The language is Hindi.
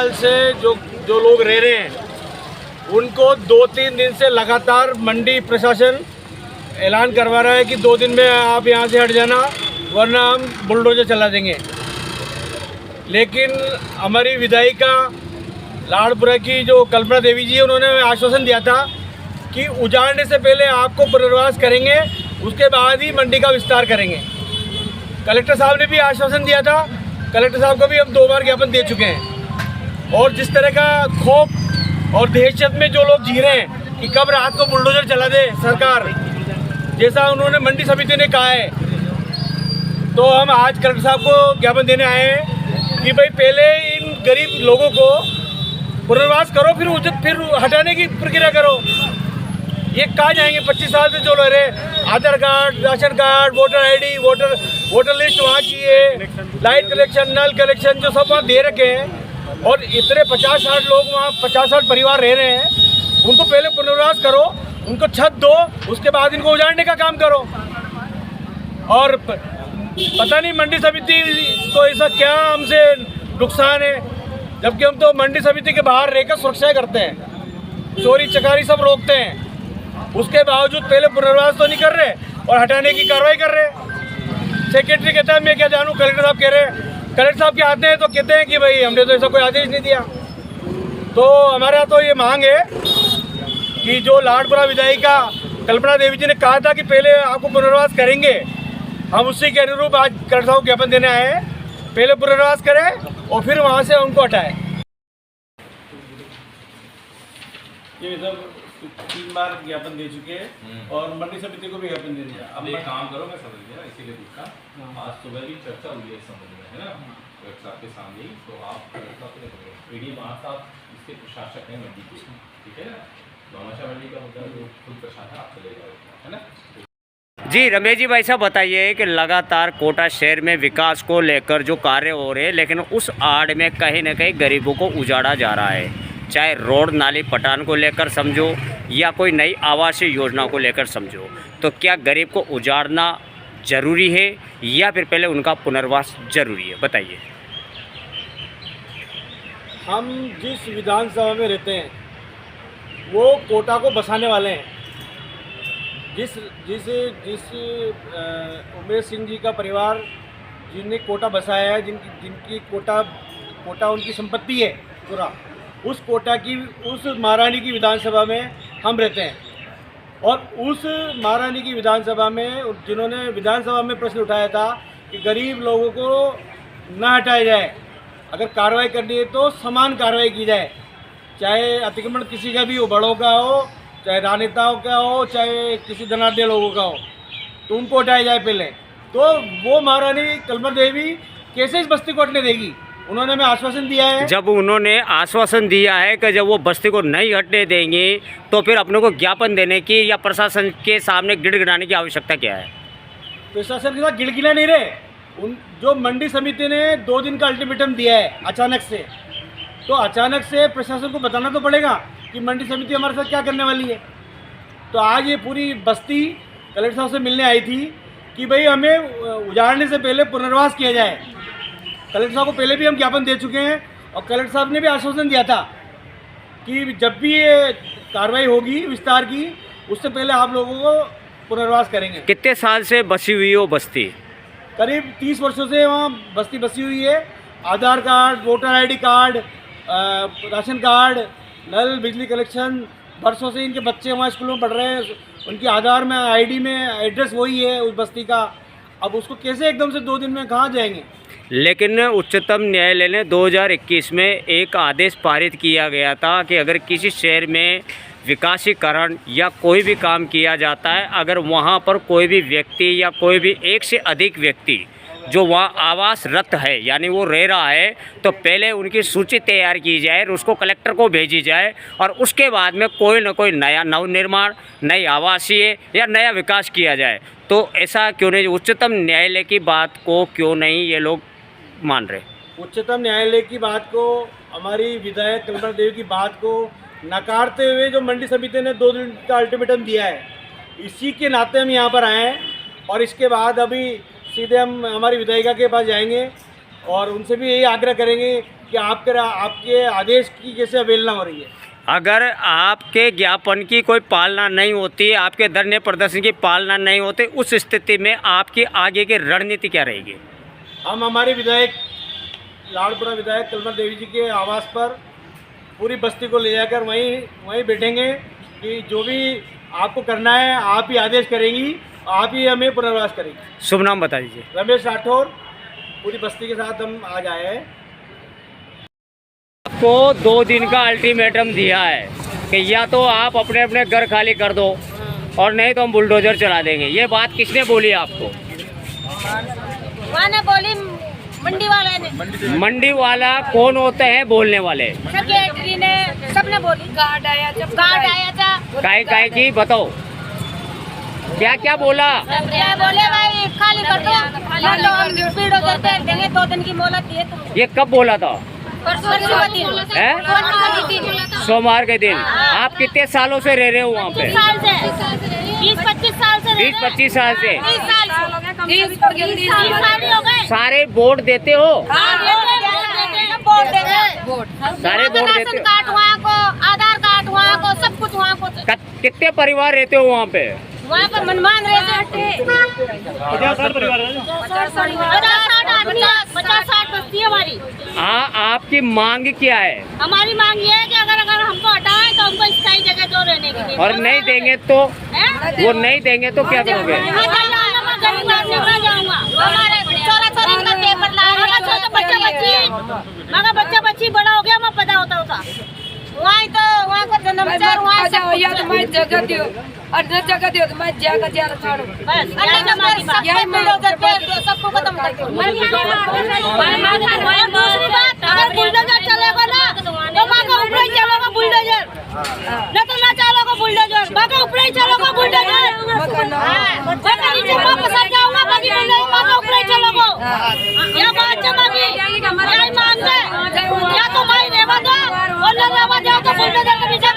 साल से जो जो लोग रह रहे हैं उनको 2-3 दिन से लगातार मंडी प्रशासन ऐलान करवा रहा है कि 2 दिन में आप यहाँ से हट जाना वरना हम बुलडोजर चला देंगे। लेकिन हमारी विधायिका लाड़पुरा की जो कल्पना देवी जी है, उन्होंने आश्वासन दिया था कि उजाड़ने से पहले आपको पुनर्वास करेंगे, उसके बाद ही मंडी का विस्तार करेंगे। कलेक्टर साहब ने भी आश्वासन दिया था, कलेक्टर साहब को भी हम 2 बार ज्ञापन दे चुके हैं। और जिस तरह का खौफ और दहशत में जो लोग जी रहे हैं कि कब रात को बुलडोजर चला दे सरकार, जैसा उन्होंने मंडी समिति ने कहा है, तो हम आज कलेक्टर साहब को ज्ञापन देने आए हैं कि भाई पहले इन गरीब लोगों को पुनर्वास करो, फिर हटाने की प्रक्रिया करो। ये कहाँ जाएंगे? 25 साल से जो रह रहे, Aadhaar card, ration card, voter ID, voter list वहाँ की है, लाइट कलेक्शन, नल कलेक्शन जो सब वहाँ दे रखे हैं, और इतने 50-60 लोग वहाँ 50-60 परिवार रह रहे हैं, उनको पहले पुनर्वास करो, उनको छत दो, उसके बाद इनको उजाड़ने का काम करो। और पता नहीं मंडी समिति को ऐसा क्या हमसे नुकसान है, जबकि हम तो मंडी समिति के बाहर रहकर सुरक्षा करते हैं, चोरी चकारी सब रोकते हैं, उसके बावजूद पहले पुनर्वास तो नहीं कर रहे और हटाने की कार्रवाई कर रहे। सेक्रेटरी कहता है मैं क्या जानूँ, कलेक्टर साहब कह रहे हैं, कलेक्टर साहब के आते हैं तो कहते हैं कि भाई हमने तो ऐसा कोई आदेश नहीं दिया। तो हमारा तो ये मांग है कि जो लाड़पुरा विधायिका कल्पना देवी जी ने कहा था कि पहले आपको पुनर्वास करेंगे, हम उसी के अनुरूप आज कलेक्टर साहब को ज्ञापन देने आए हैं, पहले पुनर्वास करें और फिर वहाँ से उनको हटाएं। ये सब 3 बार ज्ञापन दे चुके हैं और मंडी समिति को भी ज्ञापन दे दिया। अब एक काम करो, मैं समझ गया, इसीलिए पूछा। आज सुबह भी चर्चा हुई है इस संबंध में, है ना, कलेक्टर साहब के सामने ही। तो आप पीडी साहब इसके प्रशासक हैं मंडी के, ठीक है ना, नौमाशा मंडी का होता है जो खुद प्रशासन आप चले जाओ, है ना। जी रमेश जी, भाई साहब बताइए कि लगातार कोटा शहर में विकास को लेकर जो कार्य हो रहे हैं, लेकिन उस आड़ में कहीं ना कहीं गरीबों को उजाड़ा जा रहा है, चाहे रोड नाली पटान को लेकर समझो या कोई नई आवासीय योजना को लेकर समझो। तो क्या गरीब को उजाड़ना ज़रूरी है या फिर पहले उनका पुनर्वास ज़रूरी है, बताइए। हम जिस विधानसभा में रहते हैं वो कोटा को बसाने वाले हैं। जिस उमेश सिंह जी का परिवार जिनने कोटा बसाया है, जिनकी कोटा उनकी संपत्ति है पूरा, उस कोटा की, उस महारानी की विधानसभा में हम रहते हैं। और उस महारानी की विधानसभा में जिन्होंने विधानसभा में प्रश्न उठाया था कि गरीब लोगों को न हटाया जाए, अगर कार्रवाई करनी है तो समान कार्रवाई की जाए, चाहे अतिक्रमण किसी का भी हो, बड़ों का हो, चाहे राजनेताओं का हो, चाहे किसी धनाढ़ लोगों का हो, तो उनको हटाया जाए पहले। तो वो महारानी कल्पना देवी कैसे इस बस्ती को हटने देगी? उन्होंने हमें आश्वासन दिया है। जब उन्होंने आश्वासन दिया है कि जब वो बस्ती को नहीं हटने देंगे तो फिर अपने को ज्ञापन देने की या प्रशासन के सामने गिड़गिड़ाने की आवश्यकता क्या है? प्रशासन के साथ गिड़गिड़ा नहीं रहे। जो मंडी समिति ने 2 दिन का अल्टीमेटम दिया है अचानक से, तो अचानक से प्रशासन को बताना तो पड़ेगा कि मंडी समिति हमारे साथ क्या करने वाली है। तो आज ये पूरी बस्ती कलेक्टर साहब से मिलने आई थी कि भाई हमें उजाड़ने से पहले पुनर्वास किया जाए। कलेक्टर साहब को पहले भी हम ज्ञापन दे चुके हैं और कलेक्टर साहब ने भी आश्वासन दिया था कि जब भी ये कार्रवाई होगी विस्तार की, उससे पहले आप लोगों को पुनर्वास करेंगे। कितने साल से बसी हुई हो बस्ती? करीब 30 वर्षों से वहाँ बस्ती बसी हुई है। Aadhaar card, voter ID card, ration card, नल, बिजली कलेक्शन, वर्षों से इनके बच्चे वहाँ स्कूलों में पढ़ रहे हैं, उनकी आधार में, आईडी में एड्रेस वही है उस बस्ती का। अब उसको कैसे एकदम से 2 दिन में कहाँ जाएंगे? लेकिन उच्चतम न्यायालय ने 2021 में एक आदेश पारित किया गया था कि अगर किसी शहर में विकासीकरण या कोई भी काम किया जाता है, अगर वहाँ पर कोई भी व्यक्ति या कोई भी एक से अधिक व्यक्ति जो वहाँ आवासरत है यानी वो रह रहा है, तो पहले उनकी सूची तैयार की जाए, उसको कलेक्टर को भेजी जाए और उसके बाद में कोई न कोई नया नवनिर्माण, नई आवासीय या नया विकास किया जाए। तो ऐसा क्यों नहीं? उच्चतम न्यायालय की बात को क्यों नहीं ये लोग मान रहे? उच्चतम न्यायालय की बात को, हमारी विधायक कल्पना देवी की बात को नकारते हुए जो मंडी समिति ने 2 दिन का अल्टीमेटम दिया है, इसी के नाते हम यहाँ पर आए हैं। और इसके बाद अभी सीधे हम हमारी विधायिका के पास जाएंगे और उनसे भी यही आग्रह करेंगे कि आपके आदेश की जैसे अवहेलना हो रही है। अगर आपके ज्ञापन की कोई पालना नहीं होती, आपके धरने प्रदर्शन की पालना नहीं होती, उस स्थिति में आपकी आगे की रणनीति क्या रहेगी? हम हमारे विधायक लाड़पुरा विधायक कलमर देवी जी के आवास पर पूरी बस्ती को ले जाकर वहीं बैठेंगे कि जो भी आपको करना है आप ही आदेश करेंगी, आप ही हमें पुनर्वास करेंगी। शुभ नाम बता दीजिए। रमेश राठौर, पूरी बस्ती के साथ हम आज आए हैं। आपको 2 दिन का अल्टीमेटम दिया है कि या तो आप अपने अपने घर खाली कर दो और नहीं तो हम बुलडोजर चला देंगे। ये बात किसने बोली आपको? मैंने बोली मंडी वाले ने। मंडी वाला कौन होते हैं बोलने वाले? सेक्रेटरी ने, सबने बोली। गार्ड आया था। काय की बताओ, क्या क्या बोला? क्या बोले भाई खाली कर दो, तो हम स्पीड हो जाते हैं, देंगे 2 दिन की मोहलत दिए तुम। ये कब बोला था? परसों सोमवार के दिन। आप कितने सालों से रह रहे हो वहाँ पे? 20-25 साल से। 20-25 साल से। 30 साल हो गए। सारे वोट देते हो? वोट देते। सारे वोट देते राशन हो? कार्ड वहाँ को, आधार कार्ड वहाँ को, सब कुछ वहाँ को। कितने परिवार रहते हो वहाँ पे? वहाँ पर मनमान रहते हैं 50-60 बस्ती है हमारी। आपकी मांग क्या है? हमारी मांग ये है कि अगर हमको हटाएं तो हमको स्थायी जगह दो रहने के लिए। और नहीं देंगे तो? हैं? वो नहीं देंगे तो क्या करोगे? मैं गरीब आदमी मैं जाऊंगा। हमारे चोरा-चोरी का पेपर ला रहे हैं, छोटे बच्चा बच्ची बड़ा हो गया, मैं पता होता वहाँ को जन्म वहाँ तो मैं जगह दियो और न जगह दियो तो मैं जगह जेल छोड़ू। बस यही बुलडोजर पे सबको खत्म कर दो। दूसरी बात, अगर बुलडोजर चलेगा ना तो वहाँ का ऊपर ही चलेगा बुलडोजर, न तो ना चलेगा बुलडोजर, वहाँ का ऊपर ही चलेगा बुलडोजर। नीचे मैं फंस जाऊंगा, बाकी बुलडोजर वहाँ का ऊपर ही चलेगा। यह बात जमागी यही मांग है, या तो मैं रहवा दो और न रहवा जाओ तो बुलडोजर के पीछे